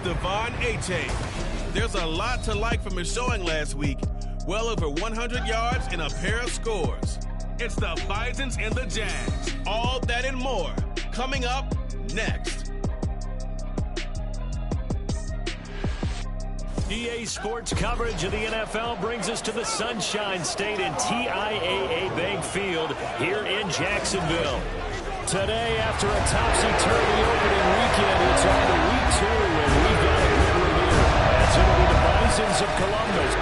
Devon Achane. There's a lot to like from his showing last week. Well over 100 yards and a pair of scores. It's the Bisons and the Jags. All that and more. Coming up next. EA Sports coverage of the NFL brings us to the Sunshine State and TIAA Bank Field here in Jacksonville. Today, after a topsy-turvy opening weekend, it's on to week 2, and we've got a good review. As it'll be the Bisons of Columbus.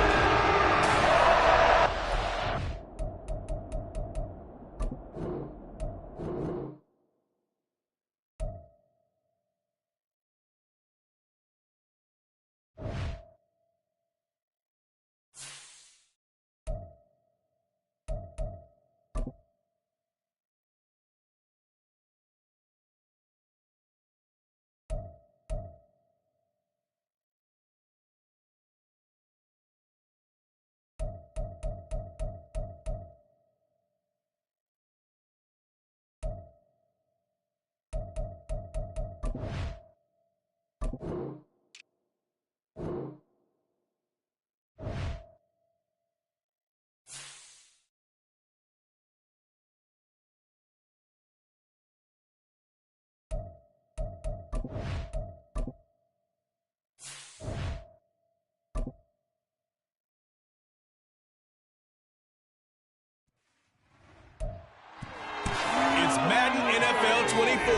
It's Madden NFL 24.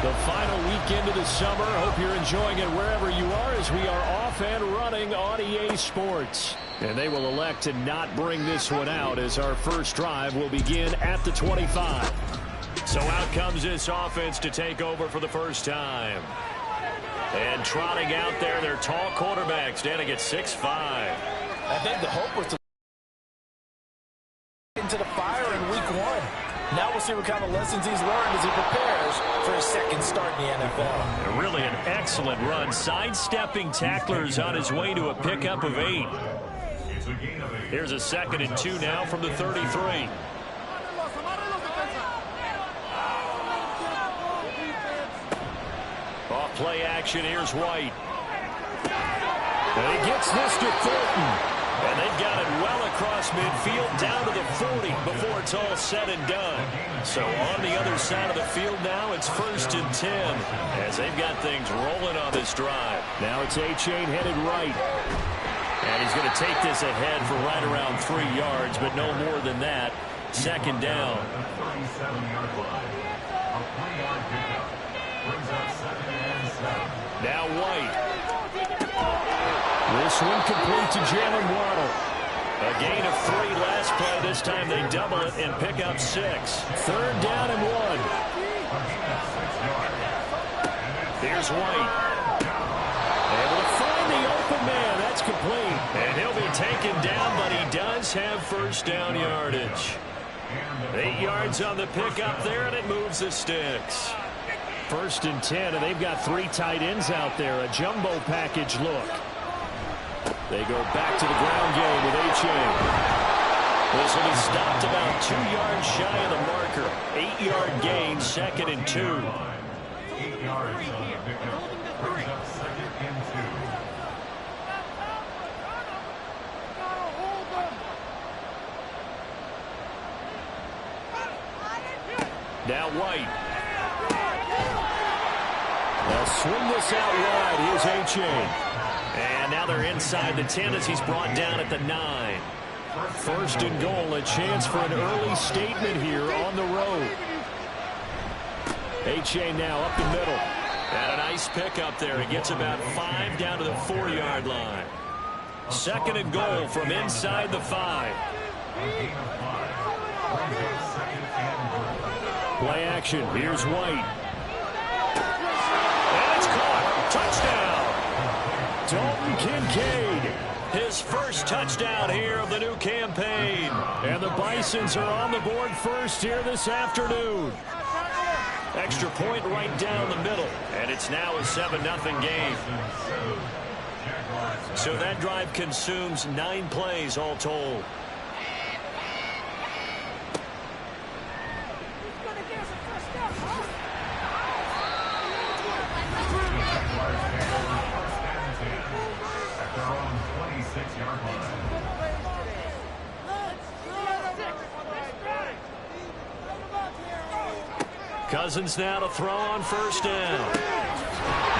The final weekend of the summer. Hope you're enjoying it wherever you are as we are off and running on EA Sports. And they will elect to not bring this one out as our first drive will begin at the 25. So out comes this offense to take over for the first time. And trotting out there, their tall quarterback standing at 6'5". I think the hope was to into the fire in week 1. Now we'll see what kind of lessons he's learned as he prepares for his second start in the NFL. Really an excellent run, sidestepping tacklers on his way to a pickup of 8. Here's a 2nd and 2 now from the 33. Off play action, here's White. And he gets this to Thornton. And they've got it well across midfield down to the 40 before it's all said and done. So on the other side of the field now, it's 1st and 10 as they've got things rolling on this drive. Now it's Achane headed right. And he's going to take this ahead for right around 3 yards, but no more than that. 2nd down. Now White. This one complete to Jalen Waddle. A gain of 3 last play. This time they double it and pick up 6. 3rd down and 1. Here's White. Able to find the open man. That's complete. And he'll be taken down, but he does have 1st down yardage. 8 yards on the pickup there, and it moves the sticks. 1st and 10, and they've got 3 tight ends out there. A jumbo package look. They go back to the ground game with Achane. This will be stopped about 2 yards shy of the marker. 8-yard gain, 2nd and 2. 8 yards on the pickup. Brings up 2nd and 2. Now White. They'll swing this out wide. Here's Achane. And now they're inside the 10 as he's brought down at the 9. 1st and goal, a chance for an early statement here on the road. Achane now up the middle. And a nice pick up there. He gets about 5 down to the 4-yard line. 2nd and goal from inside the 5. Play action. Here's White. And it's caught. Touchdown. Dalton Kincaid, his first touchdown here of the new campaign. And the Bisons are on the board first here this afternoon. Extra point right down the middle. And it's now a 7-0 game. So that drive consumes 9 plays all told. Cousins now to throw on first down.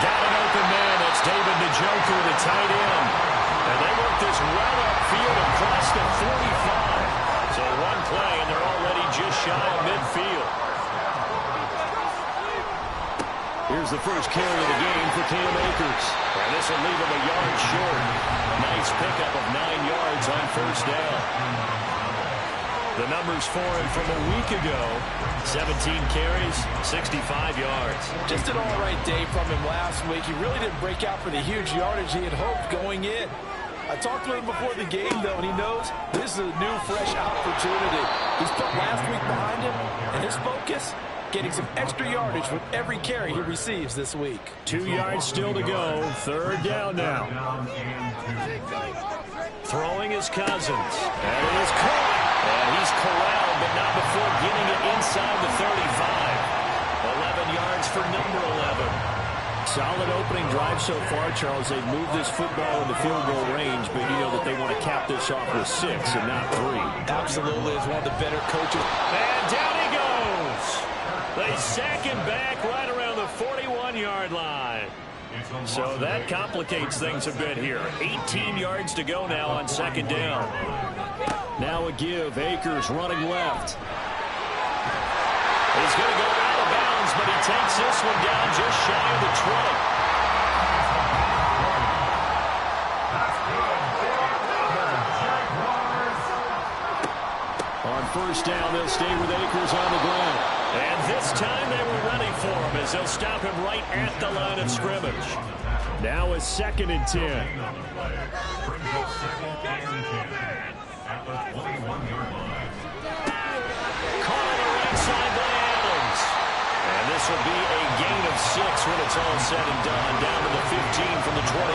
Got an open man. That's David Njoku, the tight end. And they work this right upfield across the 45. So one play, and they're already just shy of midfield. Here's the first carry of the game for Cam Akers. And this will leave him a yard short. Nice pickup of 9 yards on first down. The numbers for him from a week ago: 17 carries, 65 yards. Just an all-right day from him last week. He really didn't break out for the huge yardage he had hoped going in. I talked to him before the game, though, and he knows this is a new, fresh opportunity. He's put last week behind him, and his focus, getting some extra yardage with every carry he receives this week. 2 yards still to go. Third down now. Throwing is Cousins. And it is caught. And he's corralled, but not before getting it inside the 35. 11 yards for number 11. Solid opening drive so far, Charles. They've moved this football in the field goal range, but you know that they want to cap this off with 6 and not 3. Absolutely, as one of the better coaches. And down he goes. They sack him back right around the 41-yard line. So that complicates things a bit here. 18 yards to go now on second down. Now a give. Akers running left. He's going to go out of bounds, but he takes this one down just shy of the 20. On first down, they'll stay with Akers on the ground. And this time they were ready for him as they'll stop him right at the line of scrimmage. Now a 2nd and 10. Caught on the right side by Adams. And this will be a gain of 6 when it's all said and done. Down to the 15 from the 21.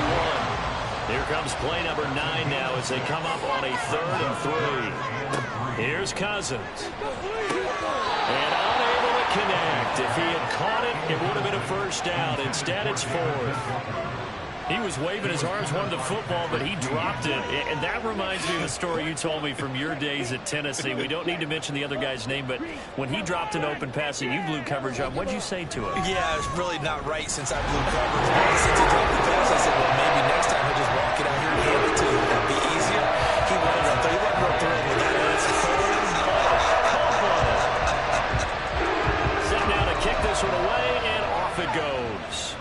Here comes play number 9 now as they come up on a 3rd and 3. Here's Cousins. And unable to connect. If he had caught it, it would have been a first down. Instead, it's 4th. He was waving his arms, wanted the football, but he dropped it. And that reminds me of the story you told me from your days at Tennessee. We don't need to mention the other guy's name, but when he dropped an open pass that you blew coverage on, what did you say to him? Yeah, it's really not right since I blew coverage. Since he dropped the pass, I said, well, maybe next time he'll just walk it out here and hand it to him. That'd be easier. He wanted to throw. He wasn't going to throw it with that. Set now to kick this one away, and off it goes.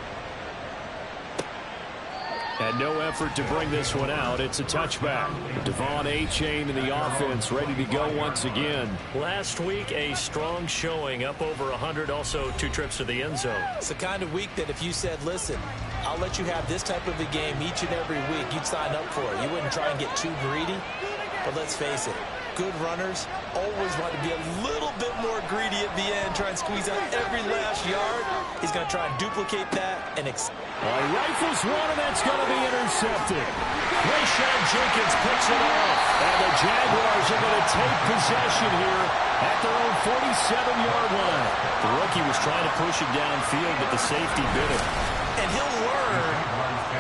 And no effort to bring this one out. It's a touchback. Devon A-Chain in the offense, ready to go once again. Last week, a strong showing, up over 100, also 2 trips to the end zone. It's the kind of week that if you said, listen, I'll let you have this type of a game each and every week, you'd sign up for it. You wouldn't try and get too greedy. But let's face it, good runners always want to be a little bit more greedy at the end, try and squeeze out every last yard. He's going to try and duplicate that and rifles one, and that's going to be intercepted. Rayshawn Jenkins picks it off, and the Jaguars are going to take possession here at their own 47-yard line. The rookie was trying to push it downfield, but the safety bit him. And he'll learn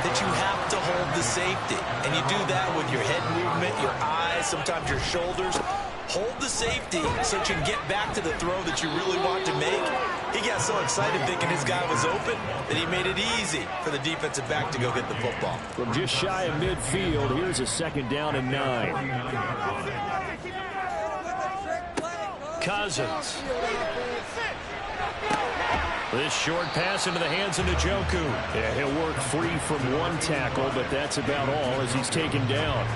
that you have to hold the safety. And you do that with your head movement, your eyes, sometimes your shoulders. Hold the safety so that you can get back to the throw that you really want to make. He got so excited thinking his guy was open that he made it easy for the defensive back to go get the football. From just shy of midfield, here's a 2nd down and 9. Cousins. This short pass into the hands of Njoku. Yeah, he'll work free from one tackle, but that's about all as he's taken down.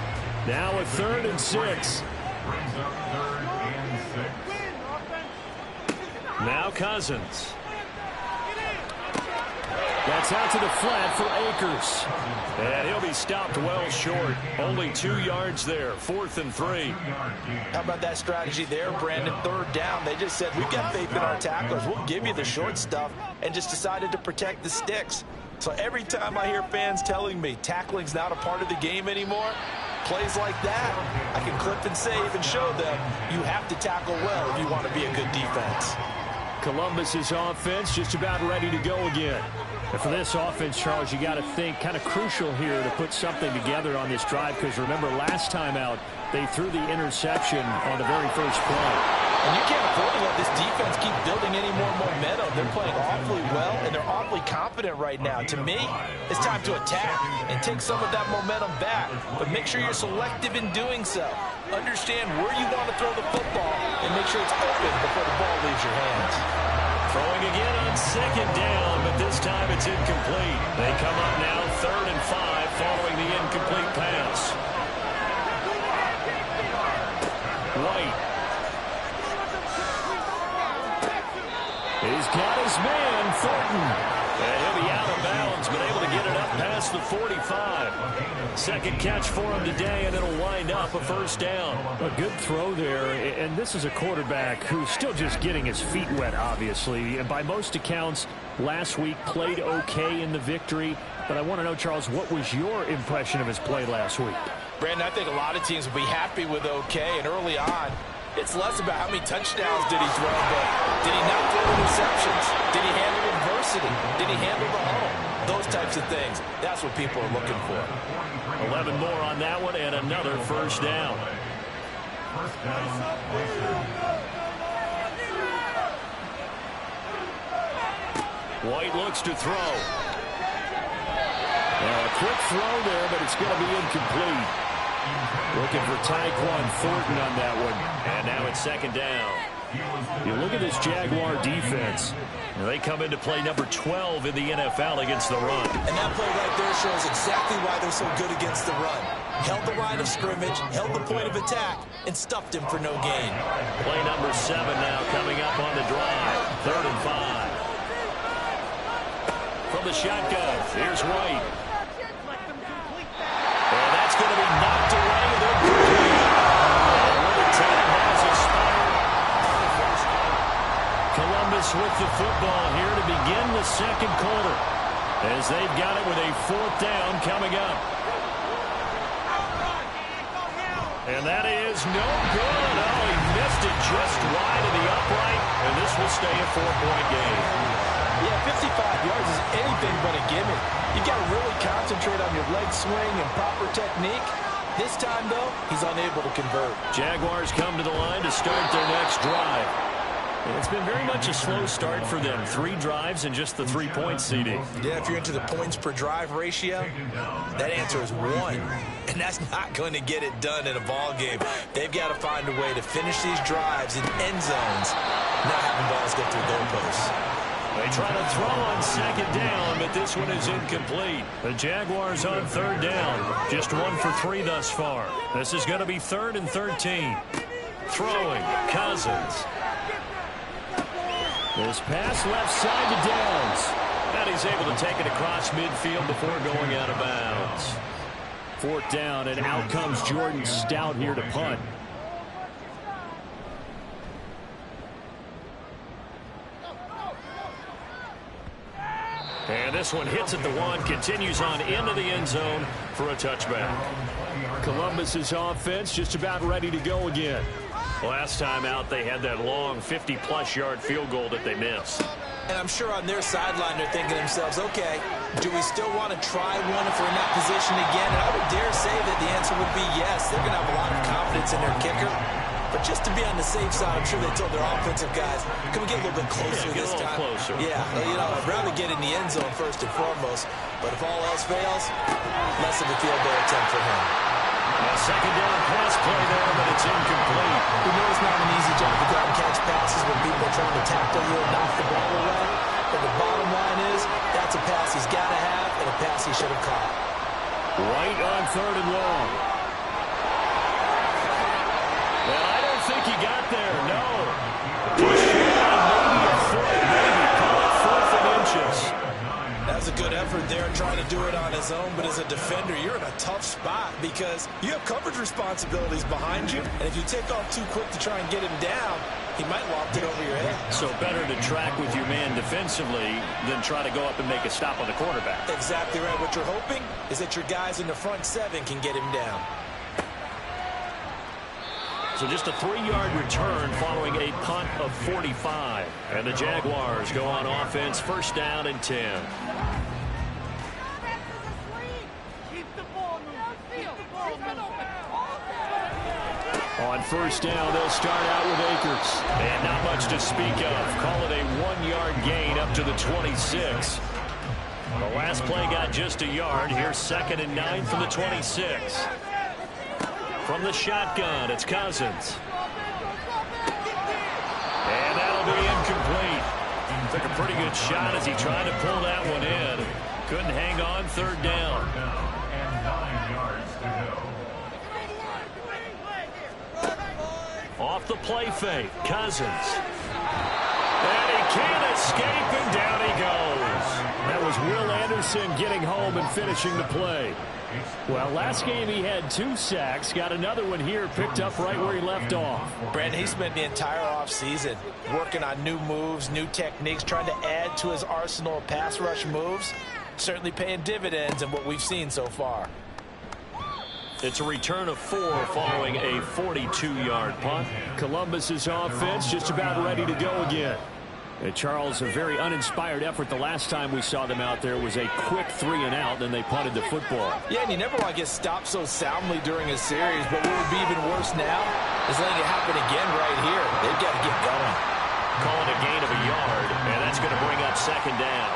Now a 3rd and 6. Now Cousins. That's out to the flat for Akers. And he'll be stopped well short. Only 2 yards there. 4th and 3. How about that strategy there, Brandon? 3rd down. They just said, we've got faith in our tacklers. We'll give you the short stuff, and just decided to protect the sticks. So every time I hear fans telling me tackling's not a part of the game anymore, plays like that, I can clip and save and show them you have to tackle well if you want to be a good defense. Columbus's offense just about ready to go again. And for this offense, Charles, you got to think kind of crucial here to put something together on this drive, because remember last time out they threw the interception on the very first play. And you can't afford to let this defense keep building any more momentum. They're playing awfully well, and they're awfully confident right now. To me, it's time to attack and take some of that momentum back. But make sure you're selective in doing so. Understand where you want to throw the football and make sure it's open before the ball leaves your hands. Throwing again on second down, but this time it's incomplete. They come up now 3rd and 5 following the incomplete pass. White. He's got his man, Thornton. And he'll be out of bounds, but able to get it up past the 45. Second catch for him today, and it'll wind up a first down. A good throw there, and this is a quarterback who's still just getting his feet wet, obviously. And by most accounts, last week played okay in the victory. But I want to know, Charles, what was your impression of his play last week? Brandon, I think a lot of teams will be happy with okay, and early on, it's less about how many touchdowns did he throw, but did he not throw interceptions? Did he handle adversity? Did he handle the home? Those types of things. That's what people are looking for. 11 more on that one, and another first down. White looks to throw. A quick throw there, but it's going to be incomplete. Looking for Tyquan Thornton on that one. And now it's second down. You look at this Jaguar defense. They come into play number 12 in the NFL against the run. And that play right there shows exactly why they're so good against the run. Held the line of scrimmage, held the point of attack, and stuffed him for no gain. Play number 7 now coming up on the drive. 3rd and 5. From the shotgun, here's White. And that's going to be knocked away. Columbus with the football here to begin the second quarter, as they've got it with a 4th down coming up. And that is no good. Oh, he missed it just wide of the upright, and this will stay a 4-point game. Yeah, 55 yards is anything but a gimme. You've got to really concentrate on your leg swing and proper technique. This time, though, he's unable to convert. Jaguars come to the line to start their next drive. It's been very much a slow start for them. 3 drives and just the 3-point CD. Yeah, if you're into the points per drive ratio, that answer is 1. And that's not going to get it done in a ball game. They've got to find a way to finish these drives in end zones, not having balls go through goalposts. They try to throw on second down, but this one is incomplete. The Jaguars on 3rd down. Just 1 for 3 thus far. This is going to be 3rd and 13. Throwing, Cousins. This pass left side to Downs. And he's able to take it across midfield before going out of bounds. 4th down, and out comes Jordan Stout here to punt. And this one hits at the 1, continues on into the end zone for a touchback. Columbus's offense just about ready to go again. Last time out, they had that long 50-plus yard field goal that they missed. And I'm sure on their sideline they're thinking to themselves, okay, do we still want to try one if we're in that position again? And I would dare say that the answer would be yes. They're going to have a lot of confidence in their kicker. But just to be on the safe side, I'm sure they told their offensive guys, can we get a little bit closer this time? Closer. Yeah, you know, I'd rather get in the end zone first and foremost. But if all else fails, less of a field goal attempt for him. A second down pass play there, but it's incomplete. We know it's not an easy job to go out and catch passes when people are trying to tackle you and knock the ball away. But the bottom line is, that's a pass he's got to have and a pass he should have caught. Right on 3rd and long. Well, I don't think he got there, no. Just maybe a foot, maybe. Call it 4th and inches. That was a good effort effort there trying to do it on his own, but as a defender, you're in a tough spot because you have coverage responsibilities behind you, and if you take off too quick to try and get him down, he might loft it over your head. So better to track with your man defensively than try to go up and make a stop on the quarterback. Exactly right. What you're hoping is that your guys in the front seven can get him down. So just a 3-yard return following a punt of 45. And the Jaguars go on offense, first down and 10. On first down, they'll start out with Akers. And not much to speak of. Call it a 1-yard gain up to the 26. The last play got just a yard. Here's 2nd and 9 from the 26. From the shotgun, it's Cousins. And that'll be incomplete. Took a pretty good shot as he tried to pull that one in. Couldn't hang on, 3rd down. And 9 yards to go. Off the play fake, Cousins. And he can't escape, and down he goes. That was Will Anderson getting home and finishing the play. Well, last game he had 2 sacks. Got another one here, picked up right where he left off. Brandon, he spent the entire offseason working on new moves, new techniques, trying to add to his arsenal of pass rush moves. Certainly paying dividends in what we've seen so far. It's a return of 4 following a 42-yard punt. Columbus's offense just about ready to go again. Charles, a very uninspired effort the last time we saw them out there. It was a quick 3-and-out, then they punted the football. Yeah, and you never want to get stopped so soundly during a series, but what would be even worse now is letting it happen again right here. They've got to get going. Calling a gain of a yard, and that's going to bring up 2nd down.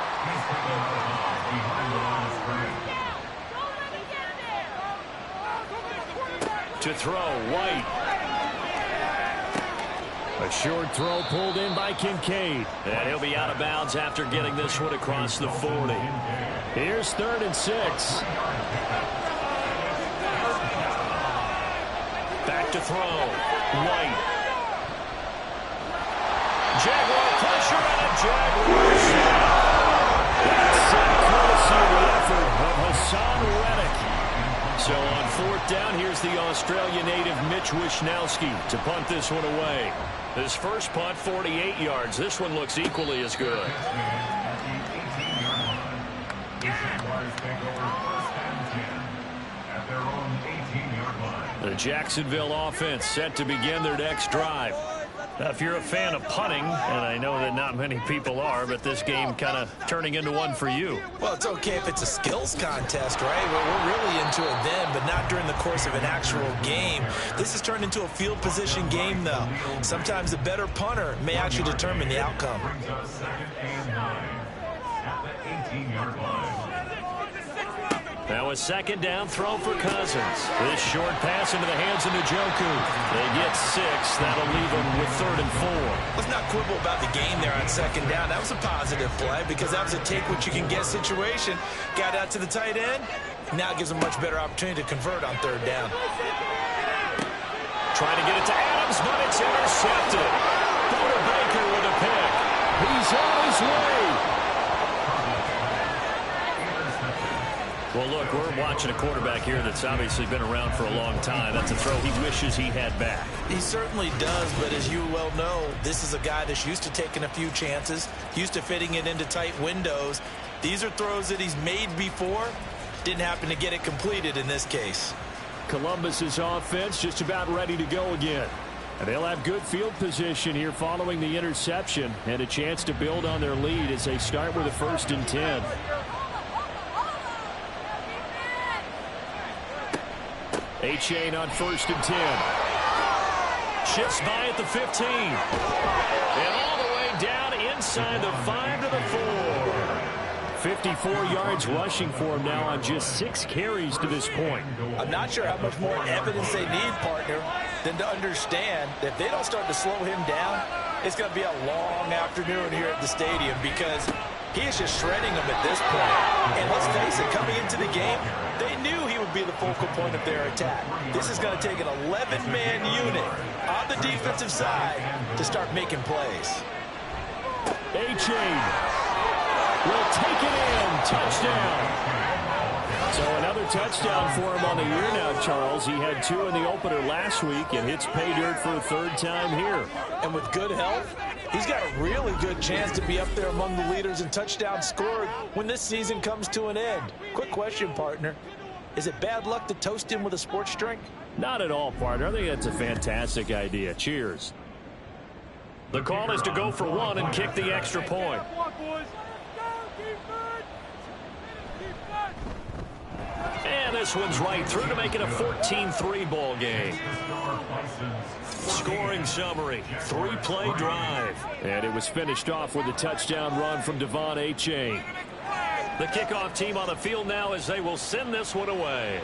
To throw, White. A short throw pulled in by Kincaid. And he'll be out of bounds after getting this one across the 40. Here's 3rd and 6. Back to throw. White. Jaguar pressure and a Jaguar snap. That's a courtesy of the effort of Hassan Reddick. So on 4th down, here's the Australia native Mitch Wishnowsky to punt this one away. His first punt, 48 yards. This one looks equally as good. The Jacksonville offense set to begin their next drive. Now, if you're a fan of punting, and I know that not many people are, but this game kind of turning into one for you. Well, it's okay if it's a skills contest, right? Well, we're really into it then, but not during the course of an actual game. This has turned into a field position game, though. Sometimes the better punter may actually determine the outcome. Now a 2nd down throw for Cousins. This short pass into the hands of Njoku. They get 6. That'll leave them with 3rd and 4. Let's not quibble about the game there on 2nd down. That was a positive play because that was a take-what-you-can-get situation. Got out to the tight end. Now it gives them a much better opportunity to convert on 3rd down. Trying to get it to Adams, but it's intercepted. Buda Baker with a pick. He's on his way. Well, look, we're watching a quarterback here that's obviously been around for a long time. That's a throw he wishes he had back. He certainly does, but as you well know, this is a guy that's used to taking a few chances, used to fitting it into tight windows. These are throws that he's made before. Didn't happen to get it completed in this case. Columbus's offense just about ready to go again. And they'll have good field position here following the interception and a chance to build on their lead as they start with a 1st and 10. A-Chain on 1st and 10. Shifts by at the 15. And all the way down inside the 5 to the 4. 54 yards rushing for him now on just 6 carries to this point. I'm not sure how much more evidence they need, partner, than to understand that if they don't start to slow him down, it's going to be a long afternoon here at the stadium because he is just shredding them at this point. And let's face it, coming into the game, they knew he would be the focal point of their attack. This is going to take an 11-man unit on the defensive side to start making plays. A-Chain. will take it in. Touchdown. So another touchdown for him on the year now, Charles. He had 2 in the opener last week and hits pay dirt for a 3rd time here. And with good health, he's got a really good chance to be up there among the leaders in touchdowns scored when this season comes to an end. Quick question, partner. Is it bad luck to toast him with a sports drink? Not at all, partner. I think that's a fantastic idea. Cheers. The call is to go for 1 and kick the extra point. And this one's right through to make it a 14-3 ball game. Scoring summary, 3-play drive. And it was finished off with a touchdown run from Devon Achane. The kickoff team on the field now as they will send this one away.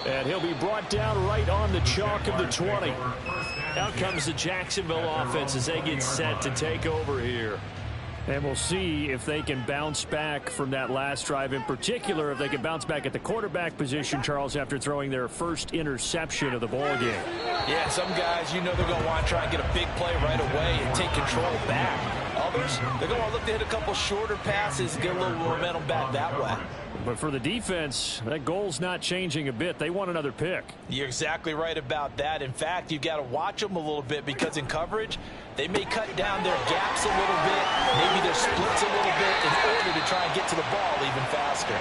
And he'll be brought down right on the chalk of the 20. Out comes the Jacksonville offense as they get set to take over here. And we'll see if they can bounce back from that last drive. In particular, if they can bounce back at the quarterback position, Charles, after throwing their first interception of the ball game. Yeah, some guys, you know they're going to want to try and get a big play right away and take control back. Others, they're going to want to look to hit a couple shorter passes and get a little momentum back that way. But for the defense, that goal's not changing a bit. They want another pick. You're exactly right about that. In fact, you've got to watch them a little bit because in coverage, they may cut down their gaps a little bit, maybe their splits a little bit in order to try and get to the ball even faster.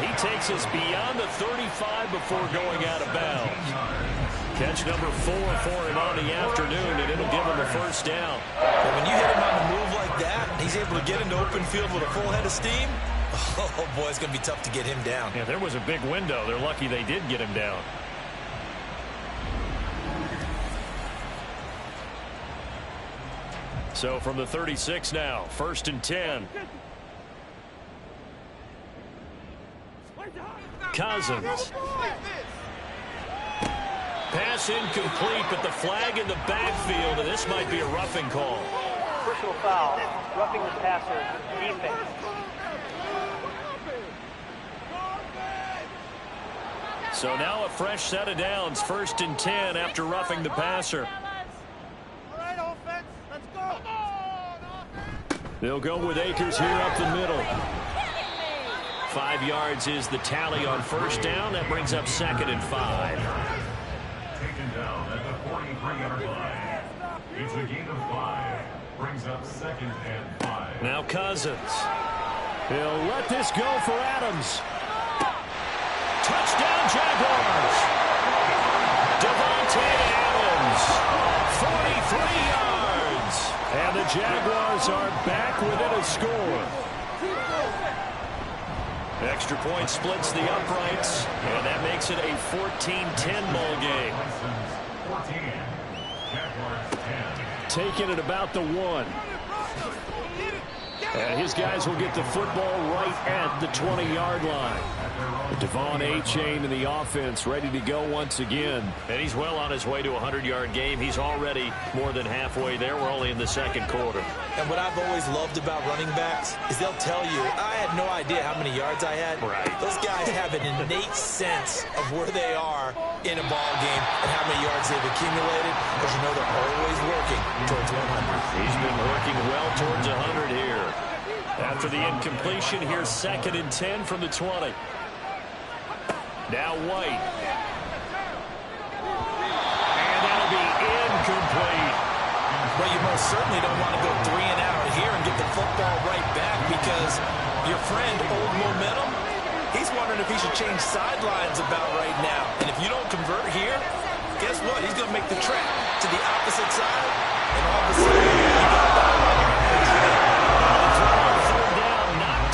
He takes us beyond the 35 before going out of bounds. Catch number 4 for him on the afternoon, and it'll give him the first down. And when you hit him on the move like that, he's able to get into open field with a full head of steam. Oh, boy, it's going to be tough to get him down. Yeah, there was a big window. They're lucky they did get him down. So from the 36 now, 1st and 10. Cousins. Pass incomplete, but the flag in the backfield, and this might be a roughing call. Personal foul, roughing the passer, defense. So now a fresh set of downs, 1st and 10 after roughing the passer. All right, offense, let's go. They'll go with Akers here up the middle. 5 yards is the tally on 1st down. That brings up 2nd and 5. Taken down at the 43-yard line. It's a gain of 5. Brings up 2nd and 5. Now Cousins. He'll let this go for Adams. Touchdown Jaguars. Davante Adams. 43 yards. And the Jaguars are back within a score. Extra point splits the uprights, and that makes it a 14-10 ball game. 14. Jaguars 10. Taken at about the 1. And his guys will get the football right at the 20-yard line. Devon Achane in the offense ready to go once again. And he's well on his way to a 100-yard game. He's already more than halfway there. We're only in the 2nd quarter. And what I've always loved about running backs is they'll tell you, I had no idea how many yards I had. Right. Those guys have an innate sense of where they are in a ball game and how many yards they've accumulated, because you know they're always working towards 100. He's been working well towards 100 here. After the incompletion, here's 2nd and 10 from the 20. Now White. And that'll be incomplete. Well, you most certainly don't want to go 3 and out here and get the football right back, because your friend, Old Momentum, he's wondering if he should change sidelines about right now. And if you don't convert here, guess what? He's going to make the trek to the opposite side, and all of a sudden, he got that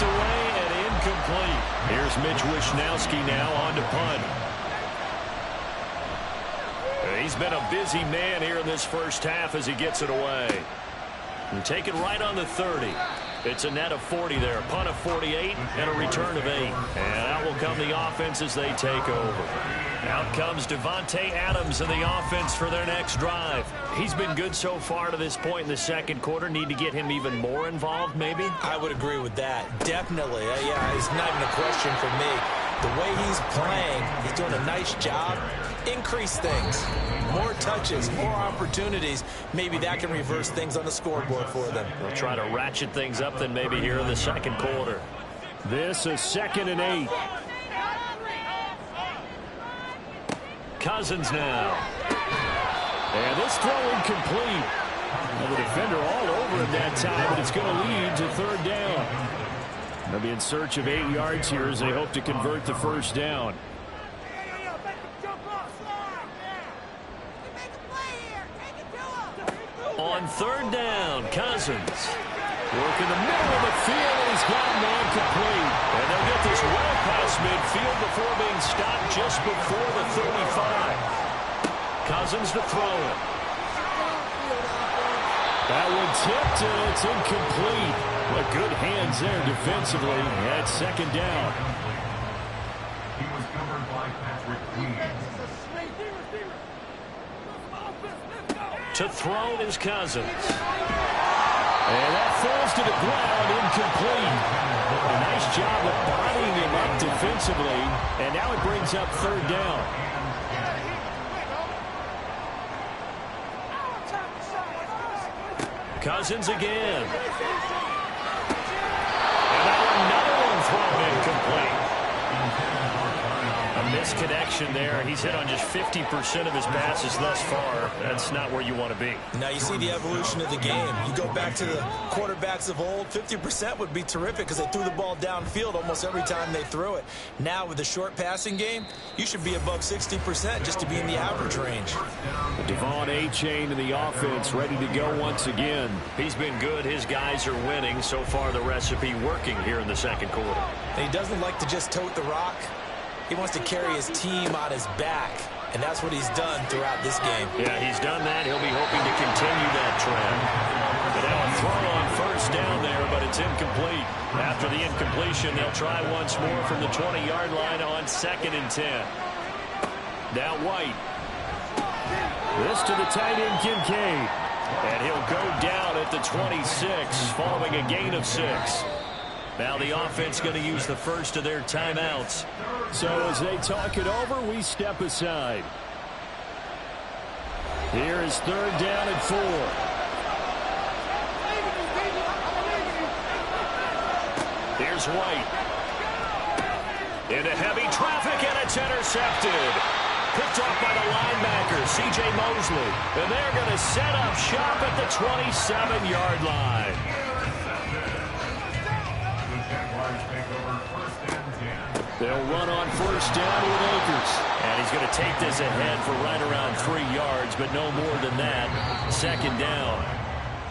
Away and incomplete. Here's Mitch Wishnowsky now on to punt. He's been a busy man here in this first half as he gets it away. And take it right on the 30. It's a net of 40 there. A punt of 48 and a return of 8. And out will come the offense as they take over. Out comes Davante Adams and the offense for their next drive. He's been good so far to this point in the 2nd quarter. Need to get him even more involved, maybe? I would agree with that. Definitely. Yeah, it's not even a question for me. The way he's playing, he's doing a nice job increase things. More touches, more opportunities. Maybe that can reverse things on the scoreboard for them. They'll try to ratchet things up then maybe here in the second quarter. This is 2nd and 8. Cousins now. And this throw incomplete. And the defender all over him that time, but it's going to lead to 3rd down. They'll be in search of 8 yards here as they hope to convert the first down. On 3rd down, Cousins. Work in the middle of the field, and he's got man complete. And they'll get this well past midfield before being stopped just before the 35. Cousins to throw it. That one tipped, and it's incomplete. But good hands there defensively at 2nd down. He was covered by Patrick Queen. To throw is Cousins. And that falls to the ground, incomplete. A nice job of bodying him up defensively. And now it brings up 3rd down. Cousins again. And now another one thrown incomplete. A misconnection there. He's hit on just 50% of his passes thus far. That's not where you want to be. Now you see the evolution of the game. You go back to the quarterbacks of old, 50% would be terrific because they threw the ball downfield almost every time they threw it. Now with the short passing game, you should be above 60% just to be in the average range. Devon A-Chain in the offense, ready to go once again. He's been good. His guys are winning. So far the recipe working here in the second quarter. And he doesn't like to just tote the rock. He wants to carry his team on his back, and that's what he's done throughout this game. Yeah, he's done that. He'll be hoping to continue that trend. But now a throw on 1st down there, but it's incomplete. After the incompletion, they'll try once more from the 20-yard line on 2nd and 10. Now White. This to the tight end, Kincaid. And he'll go down at the 26 following a gain of 6. Now the offense going to use the first of their timeouts. So as they talk it over, we step aside. Here is 3rd down and 4. Here's White. Into heavy traffic, and it's intercepted. Picked off by the linebacker, C.J. Mosley. And they're going to set up shop at the 27-yard line. They'll run on 1st down with Akers. And he's going to take this ahead for right around 3 yards, but no more than that. 2nd down.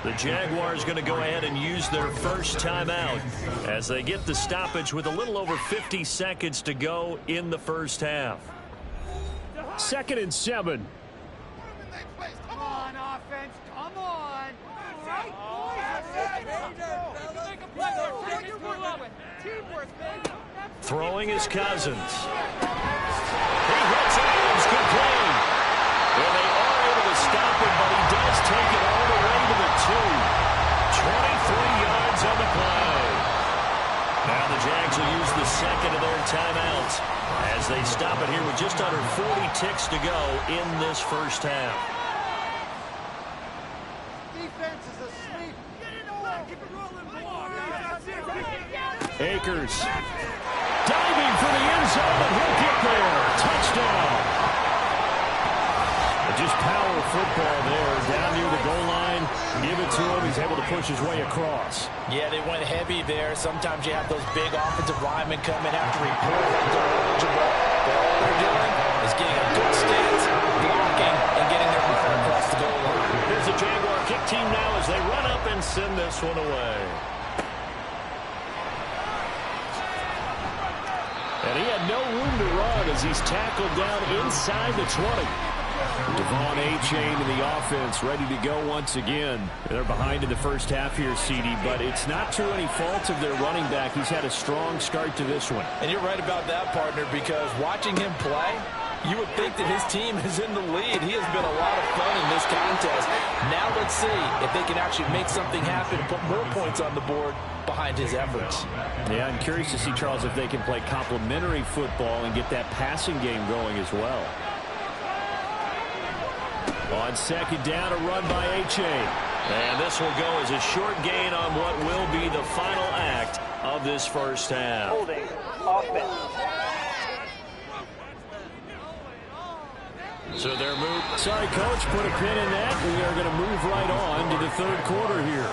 The Jaguars going to go ahead and use their first timeout as they get the stoppage with a little over 50 seconds to go in the first half. 2nd and 7. Come on, offense. Come on. All right, boys. Teamwork, baby. Throwing is Cousins. He hits it, and it's complete. Well, they are able to stop him, but he does take it all the way to the 2. 23 yards on the play. Now the Jags will use the second of their timeouts as they stop it here with just under 40 ticks to go in this first half. Defense is asleep. Get in the back. Keep it rolling. Akers. Diving for the end zone, and he'll get there. Touchdown. Just power football there, down near the goal line. Give it to him. He's able to push his way across. Yeah, they went heavy there. Sometimes you have those big offensive linemen come in after report like they're eligible. But all they're doing is getting a good stance, blocking, and getting their runner across the goal line. Here's the Jaguar kick team now as they run up and send this one away. And he had no room to run as he's tackled down inside the 20. Devon A-Chain in the offense, ready to go once again. They're behind in the first half here, CD, but it's not through any fault of their running back. He's had a strong start to this one. And you're right about that, partner, because watching him play, you would think that his team is in the lead. He has been a lot of fun in this contest. Now let's see if they can actually make something happen and put more points on the board behind his efforts. Yeah, I'm curious to see, Charles, if they can play complementary football and get that passing game going as well. On second down, a run by H.A. And this will go as a short gain on what will be the final act of this first half. Holding offense. So they're moved. Sorry, Coach, put a pin in that. We are going to move right on to the third quarter here.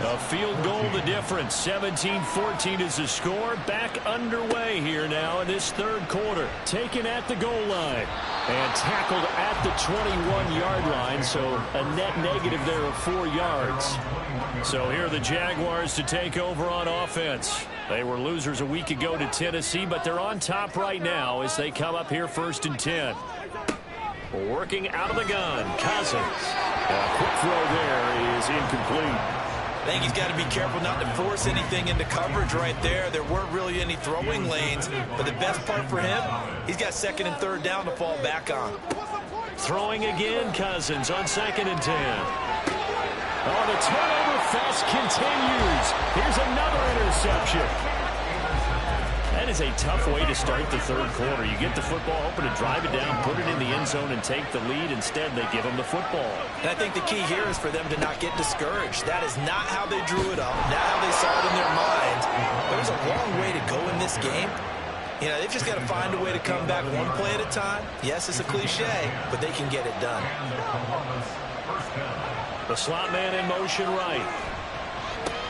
A field goal the difference. 17-14 is the score. Back underway here now in this third quarter. Taken at the goal line. And tackled at the 21-yard line. So a net negative there of 4 yards. So here are the Jaguars to take over on offense. They were losers a week ago to Tennessee, but they're on top right now as they come up here 1st and 10. Working out of the gun, Cousins. A quick throw there is incomplete. I think he's got to be careful not to force anything into coverage right there. There weren't really any throwing lanes, but the best part for him, he's got 2nd and 3rd down to fall back on. Throwing again, Cousins on 2nd and 10. Oh, the turnover fest continues. Here's another interception. That is a tough way to start the third quarter. You get the football, hoping to drive it down, put it in the end zone, and take the lead. Instead, they give them the football. And I think the key here is for them to not get discouraged. That is not how they drew it up, not how they saw it in their minds. There's a long way to go in this game. You know, they've just got to find a way to come back one play at a time. Yes, it's a cliche, but they can get it done. The slot man in motion right.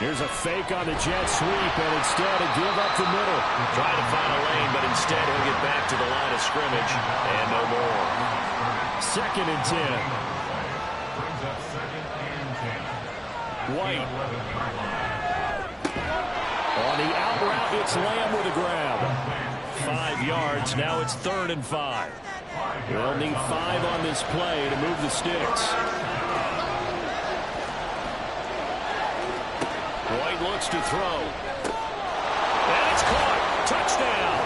Here's a fake on the jet sweep, and instead a give up the middle. Trying to find a lane, but instead he'll get back to the line of scrimmage, and no more. 2nd and 10. White. On the out route, it's Lamb with a grab. 5 yards, now it's 3rd and 5. They'll need 5 on this play to move the sticks. White looks to throw. And it's caught. Touchdown.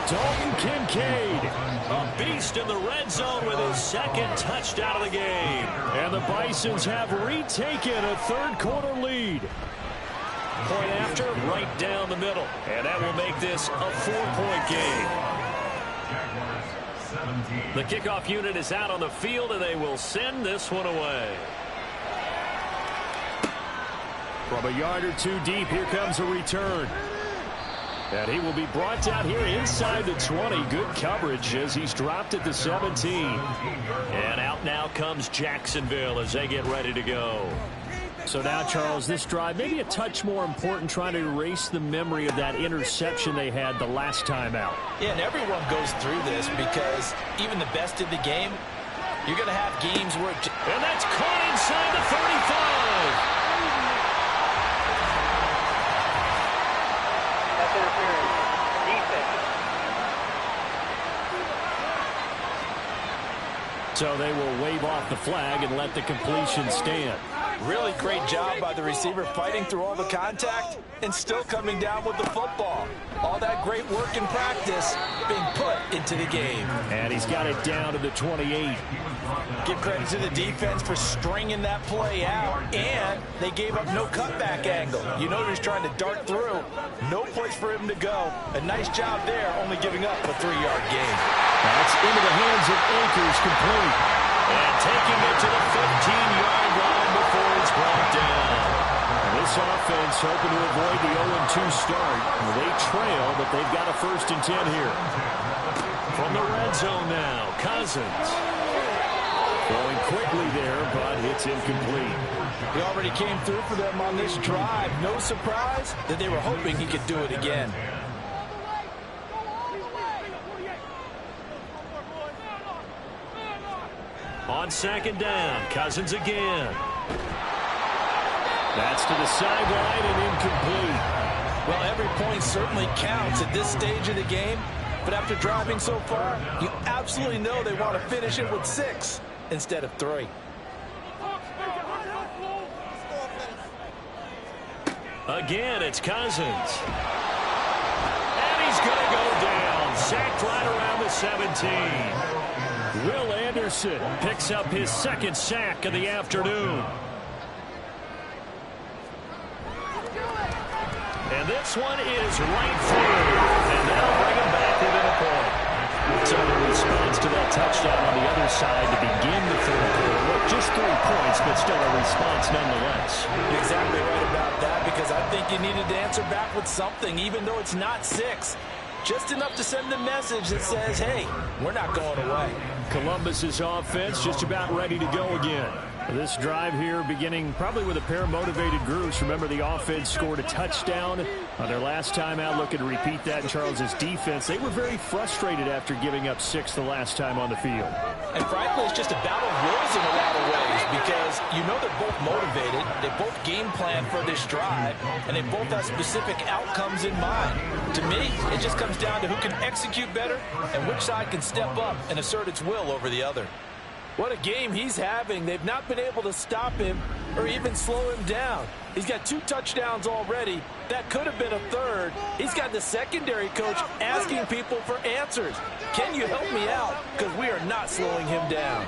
Dalton Kincaid. A beast in the red zone with his 2nd touchdown of the game. And the Bisons have retaken a third quarter lead. Point after, right down the middle. And that will make this a 4-point game. The kickoff unit is out on the field, and they will send this one away. From a yard or two deep, here comes a return. And he will be brought down here inside the 20. Good coverage as he's dropped at the 17. And out now comes Jacksonville as they get ready to go. So now, Charles, this drive maybe a touch more important, trying to erase the memory of that interception they had the last time out. Yeah, and everyone goes through this because even the best in the game, you're going to have games where... And that's caught inside the 35. So they will wave off the flag and let the completion stand. Really great job by the receiver fighting through all the contact and still coming down with the football. All that great work in practice being put into the game. And he's got it down to the 28. Give credit to the defense for stringing that play out, and they gave up no cutback angle. You know he's trying to dart through. No place for him to go. A nice job there, only giving up a 3-yard gain. That's into the hands of Akers, complete. And taking it to the 15-yard line before it's brought down. This offense hoping to avoid the 0-2 start. They trail, but they've got a 1st and 10 here. From the red zone now, Cousins. Going quickly there, but it's incomplete. He already came through for them on this drive. No surprise that they were hoping he could do it again. On 2nd down, Cousins again. That's to the sideline and incomplete. Well, every point certainly counts at this stage of the game, but after driving so far, you absolutely know they want to finish it with 6 instead of 3. Again, it's Cousins. And he's going to go down. Sacked right around the 17. Will Anderson picks up his 2nd sack of the afternoon. And this one is right through. And that'll bring him back within a point. So the response to that touchdown on the other side to begin the third quarter. Look, just 3 points, but still a response nonetheless. You're exactly right about that, because I think you needed to answer back with something, even though it's not 6. Just enough to send a message that says, hey, we're not going away. Columbus's offense just about ready to go again. This drive here beginning probably with a pair of motivated groups. Remember, the offense scored a touchdown on their last time out. Looking to repeat that in Charles's defense. They were very frustrated after giving up 6 the last time on the field. And frankly, it's just a battle of wills in a lot of ways, because you know they're both motivated. They both game plan for this drive, and they both have specific outcomes in mind. To me, it just comes down to who can execute better and which side can step up and assert its will over the other. What a game he's having. They've not been able to stop him or even slow him down. He's got 2 touchdowns already. That could have been a third. He's got the secondary coach asking people for answers. Can you help me out? Because we are not slowing him down.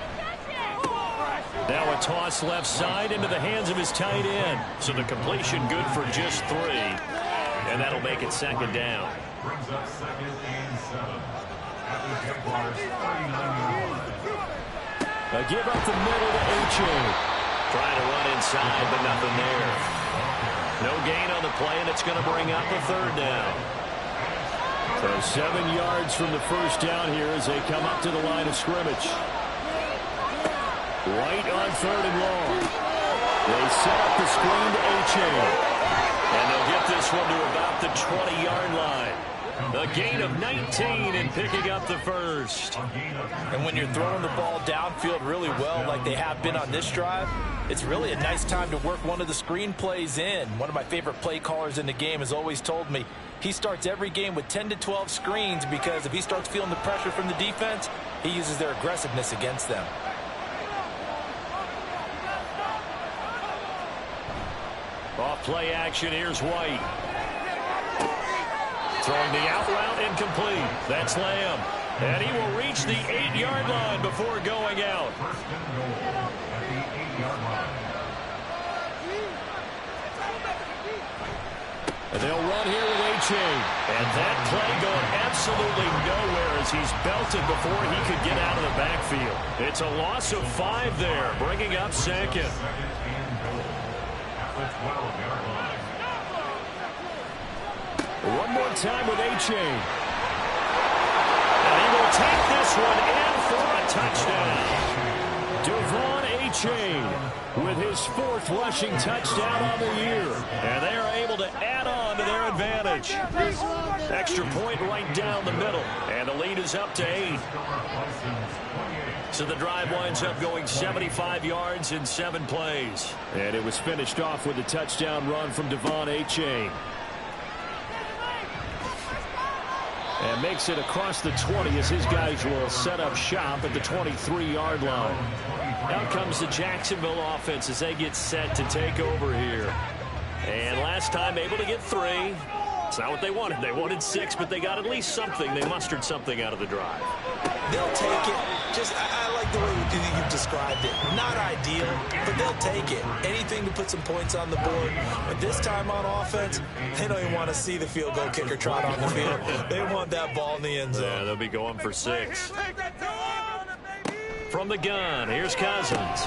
Now a toss left side into the hands of his tight end. So the completion good for just 3. And that'll make it second down. Brings up 2nd and 7. At the Jaguars' 39-yard line. A give up the middle to H.A. Trying to run inside, but nothing there. No gain on the play, and it's going to bring up a third down. So 7 yards from the first down here as they come up to the line of scrimmage. Right on 3rd and long. They set up the screen to H.A. And they'll get this one to about the 20-yard line. A gain of 19 and picking up the first. And when you're throwing the ball downfield really well like they have been on this drive, it's really a nice time to work one of the screen plays in. One of my favorite play callers in the game has always told me he starts every game with 10 to 12 screens, because if he starts feeling the pressure from the defense, he uses their aggressiveness against them. Off play action, here's White. Throwing the out route incomplete. That's Lamb. And he will reach the 8-yard line before going out. First and goal at the 8-yard line. And they'll run here with A-Chain. And that play going absolutely nowhere as he's belted before he could get out of the backfield. It's a loss of 5 there, bringing up second. 2nd and goal at the 12-yard line. One more time with A-Chain. And he will take this one in for a touchdown. Devon A-Chain with his 4th rushing touchdown on the year. And they are able to add on to their advantage. Extra point right down the middle. And the lead is up to 8. So the drive winds up going 75 yards in 7 plays. And it was finished off with a touchdown run from Devon A-Chain. And makes it across the 20 as his guys will set up shop at the 23-yard line. Out comes the Jacksonville offense as they get set to take over here. And last time able to get 3. It's not what they wanted. They wanted 6, but they got at least something. They mustered something out of the drive. They'll take it. I like the way you've described it. Not ideal, but they'll take it. Anything to put some points on the board. But this time on offense, they don't even want to see the field goal kicker trot on the field. They want that ball in the end zone. Yeah, they'll be going for 6. From the gun, here's Cousins.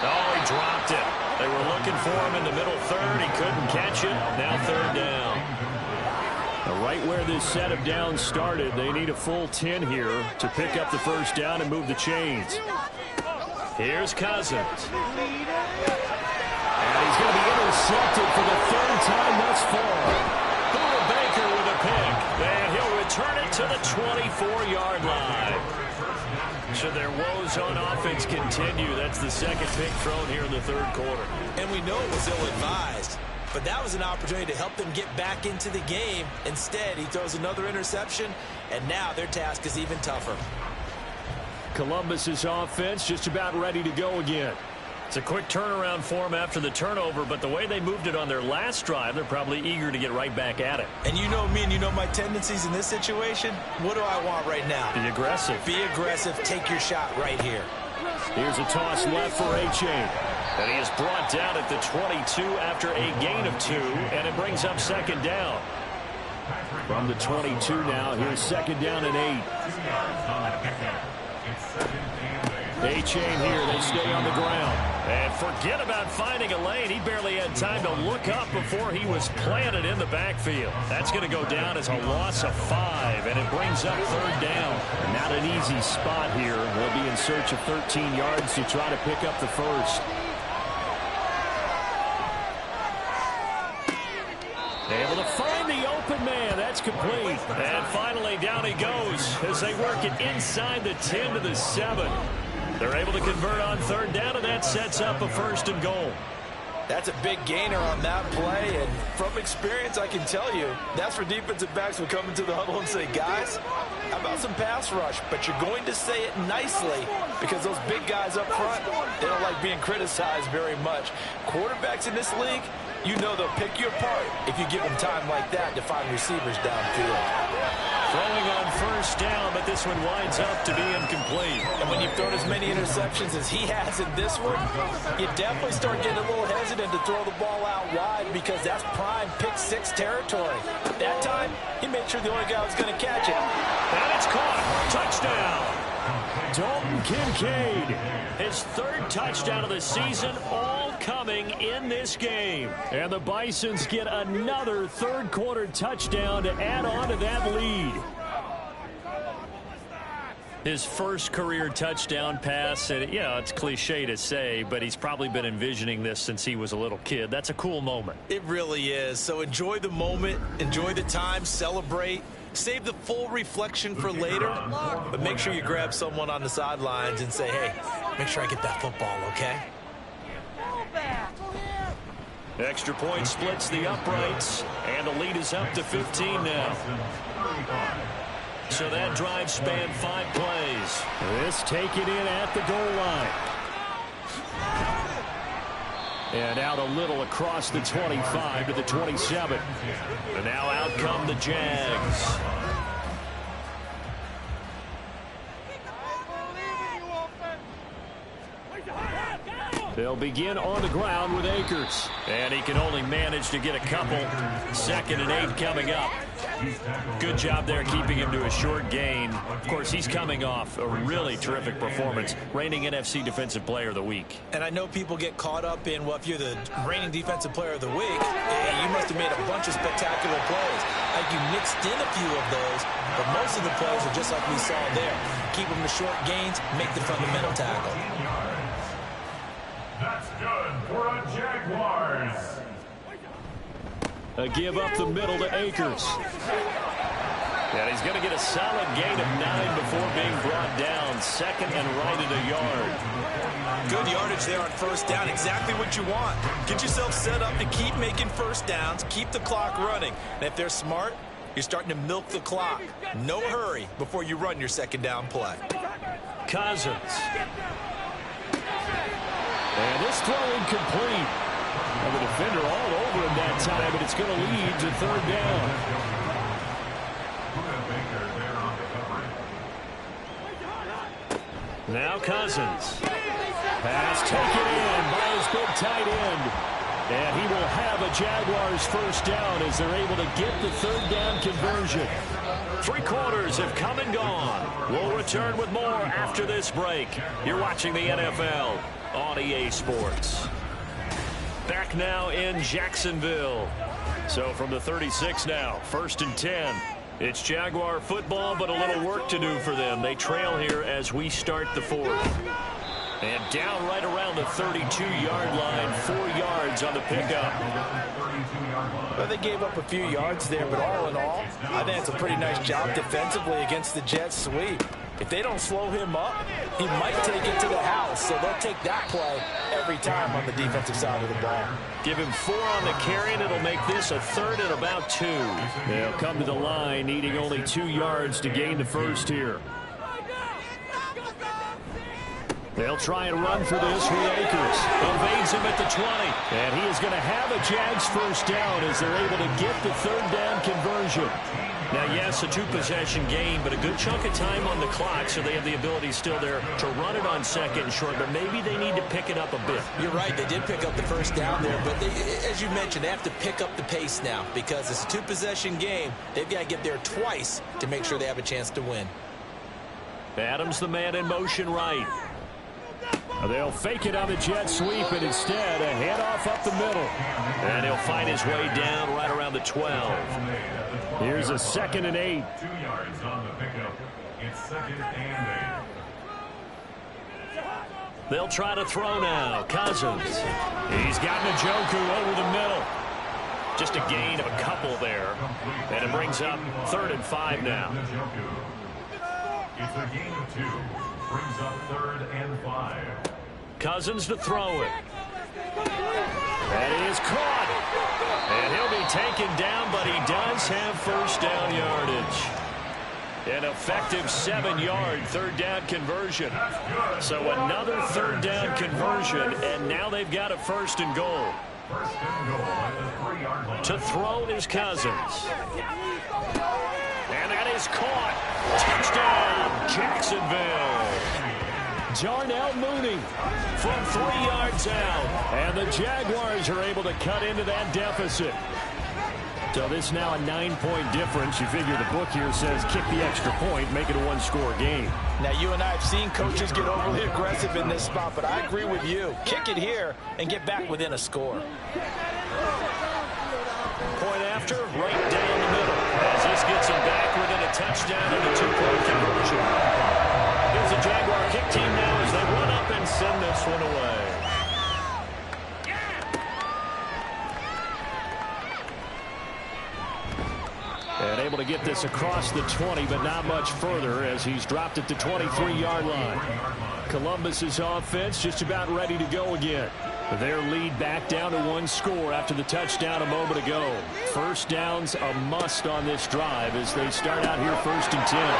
Oh, he dropped it. They were looking for him in the middle 3rd. He couldn't catch it. Now 3rd down. Right where this set of downs started, they need a full 10 here to pick up the first down and move the chains. Here's Cousins. And he's going to be intercepted for the 3rd time thus far. Buda Baker with a pick. And he'll return it to the 24-yard line. Should their woes on offense continue, that's the 2nd pick thrown here in the 3rd quarter. And we know it was ill-advised, but that was an opportunity to help them get back into the game. Instead, he throws another interception, and now their task is even tougher. Columbus's offense just about ready to go again. It's a quick turnaround for them after the turnover, but the way they moved it on their last drive, they're probably eager to get right back at it. And you know me and you know my tendencies in this situation. What do I want right now? Be aggressive. Be aggressive. Take your shot right here. Here's a toss left for A-Chain. And he is brought down at the 22 after a gain of 2, and it brings up 2nd down. From the 22 now, here's second down and 8. A-chain here, they stay on the ground. And forget about finding a lane. He barely had time to look up before he was planted in the backfield. That's going to go down as a loss of 5, and it brings up third down. Not an easy spot here. They'll be in search of 13 yards to try to pick up the first. Able to find the open man. That's complete. And finally down he goes as they work it inside the 10 to the 7. They're able to convert on third down, and that sets up a first and goal. That's a big gainer on that play, and from experience, I can tell you, that's where defensive backs will come into the huddle and say, guys, how about some pass rush? But you're going to say it nicely because those big guys up front, they don't like being criticized very much. Quarterbacks in this league, you know they'll pick you apart if you give them time like that to find receivers downfield. Throwing on first down, but this one winds up to be incomplete. And when you've thrown as many interceptions as he has in this one, you definitely start getting a little hesitant to throw the ball out wide because that's prime pick 6 territory. That time, he made sure the only guy was going to catch it. And it's caught. Touchdown. Dalton Kincaid, his third touchdown of the season, all coming in this game. And the Bisons get another third-quarter touchdown to add on to that lead. His first career touchdown pass, and yeah, it's cliche to say, but he's probably been envisioning this since he was a little kid. That's a cool moment. It really is. So enjoy the moment, enjoy the time, celebrate. Save the full reflection for later, but make sure you grab someone on the sidelines and say, hey, make sure I get that football, okay? Extra point splits the uprights, and the lead is up to 15 now. So that drive spanned 5 plays. This taken in at the goal line. And out a little across the 25 to the 27. And now out come the Jags. They'll begin on the ground with Akers. And he can only manage to get a couple. 2nd and 8 coming up. Good job there keeping him to a short gain. Of course, he's coming off a really terrific performance. Reigning NFC Defensive Player of the Week. And I know people get caught up in, well, if you're the reigning Defensive Player of the Week, you must have made a bunch of spectacular plays. Like you mixed in a few of those, but most of the plays are just like we saw there. Keep them to short gains, make the fundamental tackle. That's good for a Jaguars. A give up the middle to Akers. And he's going to get a solid gain of 9 before being brought down. 2nd and right at a yard. Good yardage there on first down. Exactly what you want. Get yourself set up to keep making first downs. Keep the clock running. And if they're smart, you're starting to milk the clock. No hurry before you run your 2nd down play. Cousins. And this throw incomplete. And the defender all over him that time, but it's going to lead to 3rd down. Now Cousins. Pass taken in by his big tight end. And he will have a Jaguars first down as they're able to get the 3rd down conversion. 3 quarters have come and gone. We'll return with more after this break. You're watching the NFL on EA Sports. Back now in Jacksonville. So from the 36 now, 1st and 10. It's Jaguar football, but a little work to do for them. They trail here as we start the 4th. And down right around the 32-yard line, 4 yards on the pickup. Well, they gave up a few yards there, but all in all, I think it's a pretty nice job defensively against the Jets sweep. If they don't slow him up, he might take it to the house, so they'll take that play every time on the defensive side of the ball. Give him 4 on the carry, and it'll make this a 3rd and about 2. They'll come to the line, needing only 2 yards to gain the first here. They'll try and run for this with Akers. Evades him at the 20. And he is going to have a Jags first down as they're able to get the 3rd down conversion. Now, yes, a two-possession game, but a good chunk of time on the clock, so they have the ability still there to run it on second and short, but maybe they need to pick it up a bit. You're right. They did pick up the first down there, but as you mentioned, they have to pick up the pace now because it's a two-possession game. They've got to get there twice to make sure they have a chance to win. Adams, the man in motion right. They'll fake it on the jet sweep, and instead a handoff up the middle. And he'll find his way down right around the 12. Here's a 2nd and 8. 2 yards on the pickup. It's 2nd and 8. They'll try to throw now. Cousins. He's got Njoku over the middle. Just a gain of a couple there. And it brings up 3rd and 5 now. It's a gain of 2. Brings up 3rd and 5. Cousins to throw it. That is caught. And he'll be taken down, but he does have first down yardage. An effective 7-yard 3rd down conversion. So another 3rd down conversion, and now they've got a 1st and goal. First and goal at the 3-yard line. To throw is Cousins. And that is caught. Touchdown, Jacksonville. Darnell Mooney from 3 yards out. And the Jaguars are able to cut into that deficit. So this now a 9-point difference. You figure the book here says kick the extra point, make it a 1-score game. Now, you and I have seen coaches get overly aggressive in this spot, but I agree with you. Kick it here and get back within a score. Point after, right down the middle. As this gets him back within a touchdown and a 2-point conversion. Here's the Jaguar kick team now as they run up and send this one away. And able to get this across the 20, but not much further as he's dropped it to 23-yard line. Columbus's offense just about ready to go again. Their lead back down to 1 score after the touchdown a moment ago. First down's a must on this drive as they start out here 1st and 10.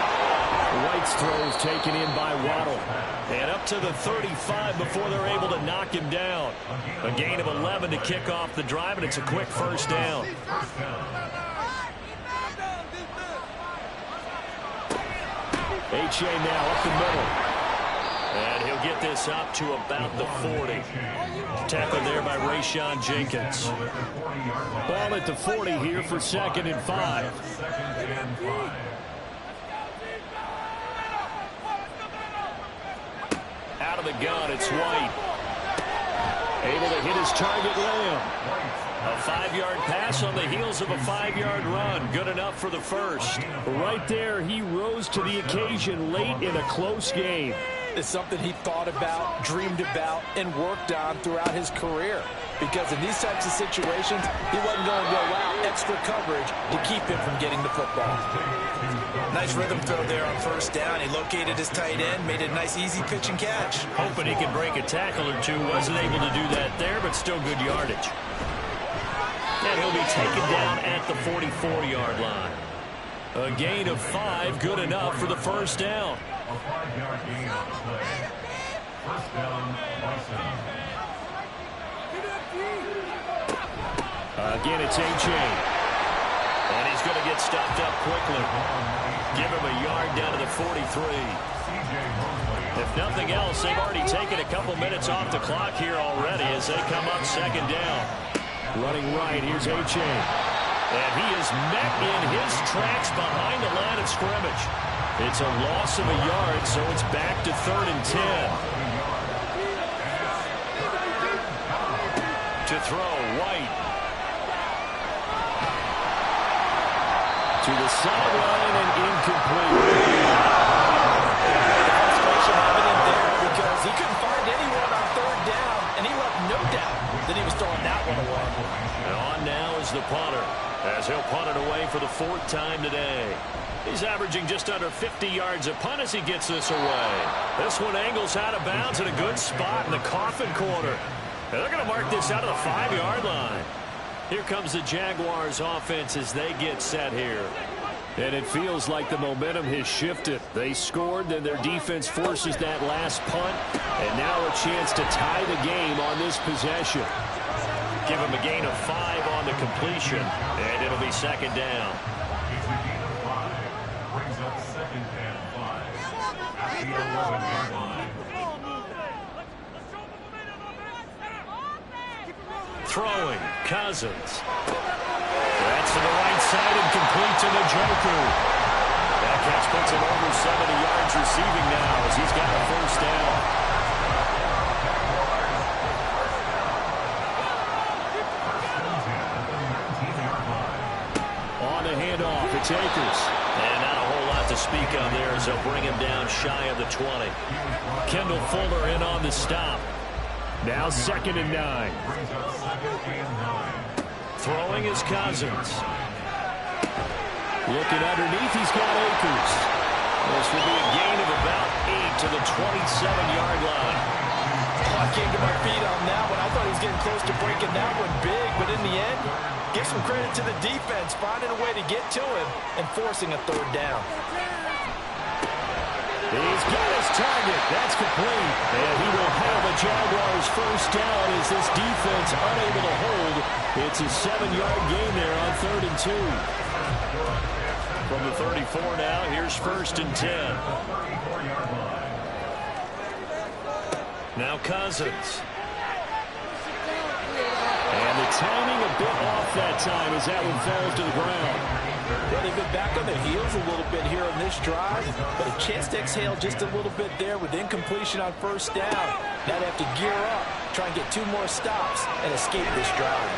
White's throw is taken in by Waddle. And up to the 35 before they're able to knock him down. A gain of 11 to kick off the drive, and it's a quick first down. H.A. now up the middle. And he'll get this up to about the 40. Tackled there by Rayshon Jenkins. Ball at the 40 here for 2nd and 5. Out of the gun, it's White. Able to hit his target, Lamb. A 5-yard pass on the heels of a 5-yard run. Good enough for the first. Right there, he rose to the occasion late in a close game. It's something he thought about, dreamed about, and worked on throughout his career. Because in these types of situations, he wasn't going to allow extra coverage to keep him from getting the football. Nice rhythm throw there on first down. He located his tight end, made it a nice easy pitch and catch. Hoping he could break a tackle or two. Wasn't able to do that there, but still good yardage. And he'll be taken down at the 44-yard line. A gain of 5, good enough for the first down. A 5-yard gain on the play. First down, Bison. Again, it's A.J. And he's going to get stopped up quickly. Give him a yard down to the 43. If nothing else, they've already taken a couple minutes off the clock here already as they come up 2nd down. Running right, here's H.A. And he is met in his tracks behind the line of scrimmage. It's a loss of a yard, so it's back to 3rd and 10. To throw, White. To the sideline and incomplete. Frustration happening there because he couldn't find anyone on 3rd down, and he left no doubt that he was throwing that one away. And on now is the punter, as he'll punt it away for the 4th time today. He's averaging just under 50 yards a punt as he gets this away. This one angles out of bounds in a good spot in the coffin corner. And they're going to mark this out of the 5-yard line. Here comes the Jaguars offense as they get set here. And it feels like the momentum has shifted. They scored, then their defense forces that last punt. And now a chance to tie the game on this possession. Give him a gain of 5 on the completion. And it'll be 2nd down. brings up second and 5 at the 11-yard line. Throwing, Cousins. That's to the right side and complete to the Joker. That catch puts him over 70 yards receiving now as he's got a first down. On the handoff, it's Akers. And not a whole lot to speak of there as they'll bring him down shy of the 20. Kendall Fuller in on the stop. Now 2nd and 9. Throwing is Cousins. Looking underneath, he's got Akers. This will be a gain of about 8 to the 27-yard line. Oh, I can't get my feet on that one. I thought he was getting close to breaking that one big, but in the end, give some credit to the defense, finding a way to get to him and forcing a 3rd down. He's got his target. That's complete. And he will have the Jaguars' first down as this defense unable to hold. It's a 7-yard gain there on 3rd and 2. From the 34 now, here's 1st and 10. Now Cousins. And the timing a bit off that time as that one falls to the ground. Well, they've been back on their heels a little bit here on this drive, but a chance to exhale just a little bit there with incompletion on 1st down. Now they have to gear up, try and get 2 more stops, and escape this drive.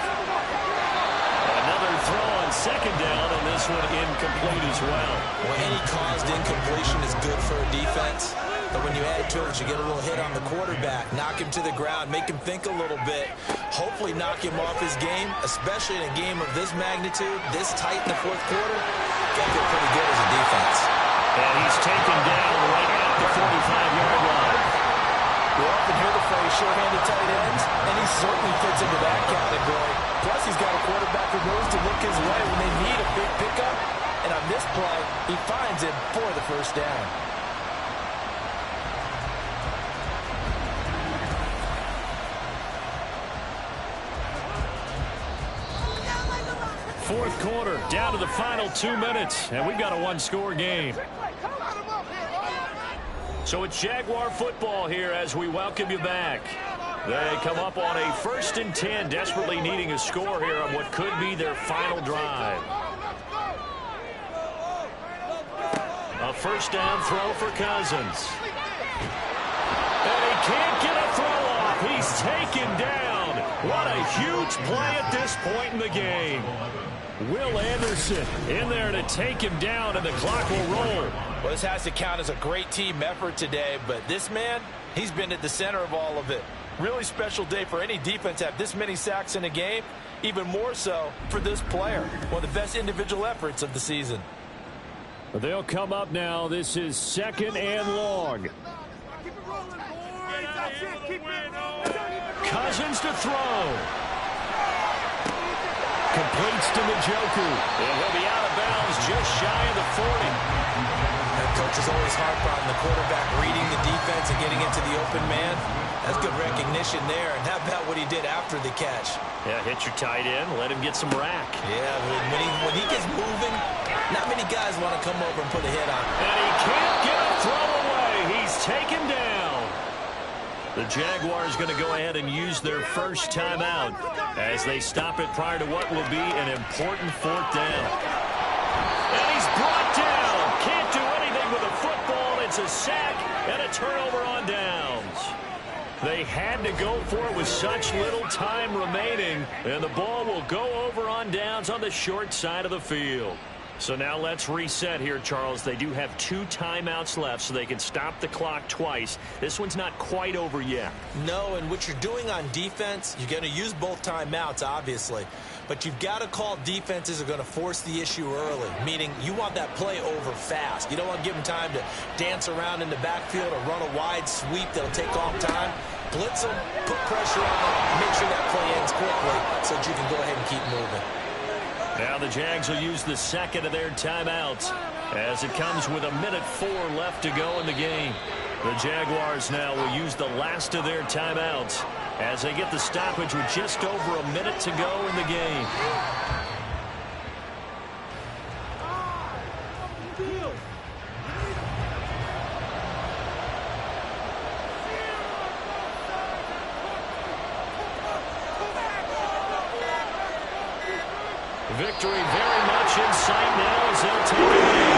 Another throw on 2nd down, and this one incomplete as well. Well, any caused incompletion is good for a defense. But when you add to it, you get a little hit on the quarterback, knock him to the ground, make him think a little bit, hopefully knock him off his game, especially in a game of this magnitude, this tight in the 4th quarter. Got to feel pretty good as a defense. And he's taken down right at the 45-yard line. We often hear the phrase short-handed tight ends, and he certainly fits into that category. Plus, he's got a quarterback who knows to look his way when they need a big pickup. And on this play, he finds it for the 1st down. 4th quarter, down to the final 2 minutes, and we've got a 1-score game. So it's Jaguar football here as we welcome you back. They come up on a 1st and 10, desperately needing a score here on what could be their final drive. A 1st down throw for Cousins. And he can't get a throw off. He's taken down. What a huge play at this point in the game. Will Anderson in there to take him down, and the clock will roll. Well, this has to count as a great team effort today, but this man, he's been at the center of all of it. Really special day for any defense to have this many sacks in a game, even more so for this player. One of the best individual efforts of the season. They'll come up now. This is 2nd and long. Cousins to throw. Completes to the Joker. And he'll be out of bounds just shy of the 40. That coach is always harp on the quarterback reading the defense and getting into the open man. That's good recognition there. And how about what he did after the catch? Yeah, hit your tight end. Let him get some rack. Yeah, when he gets moving, not many guys want to come over and put a hit on him. And he can't get a throw away. He's taken down. The Jaguars going to go ahead and use their first timeout as they stop it prior to what will be an important 4th down. And he's brought down. Can't do anything with a football. It's a sack and a turnover on downs. They had to go for it with such little time remaining, and the ball will go over on downs on the short side of the field. So now let's reset here, Charles. They do have 2 timeouts left, so they can stop the clock twice. This one's not quite over yet. No, and what you're doing on defense, you're going to use both timeouts, obviously. But you've got to call defenses are going to force the issue early, meaning you want that play over fast. You don't want to give them time to dance around in the backfield or run a wide sweep that'll take off time. Blitz them, put pressure on them, make sure that play ends quickly so that you can go ahead and keep moving. Now the Jags will use the 2nd of their timeouts as it comes with 1:04 left to go in the game. The Jaguars now will use the last of their timeouts as they get the stoppage with just over a minute to go in the game. Victory very much in sight now as they'll take a lead.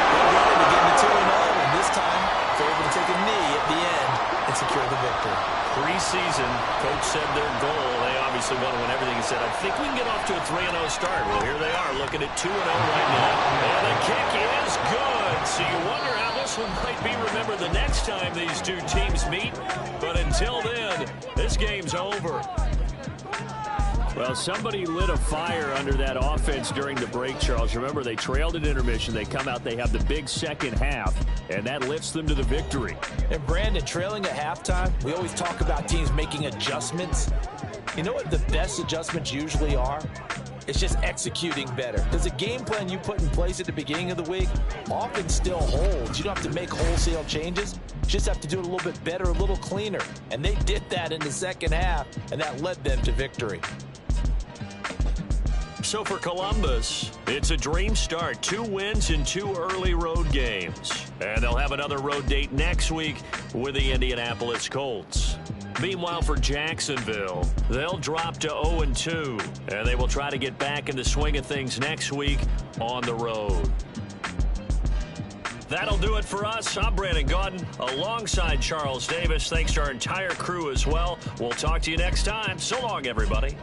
They're ready to get to 2-0, and this time they're able to take a knee at the end and secure the victory. Preseason, coach said their goal, they obviously want to win everything. He said, I think we can get off to a 3-0 start. Well, here they are looking at 2-0 right now. And the kick is good. So you wonder how this one might be remembered the next time these two teams meet. But until then, this game's over. Well, somebody lit a fire under that offense during the break, Charles. Remember, they trailed at intermission. They come out, they have the big second half, and that lifts them to the victory. And Brandon, trailing at halftime, we always talk about teams making adjustments. You know what the best adjustments usually are? It's just executing better. Because the game plan you put in place at the beginning of the week often still holds. You don't have to make wholesale changes. You just have to do it a little bit better, a little cleaner. And they did that in the second half, and that led them to victory. So for Columbus, it's a dream start. 2 wins in 2 early road games. And they'll have another road date next week with the Indianapolis Colts. Meanwhile, for Jacksonville, they'll drop to 0-2. And they will try to get back in the swing of things next week on the road. That'll do it for us. I'm Brandon Gaudin alongside Charles Davis. Thanks to our entire crew as well. We'll talk to you next time. So long, everybody.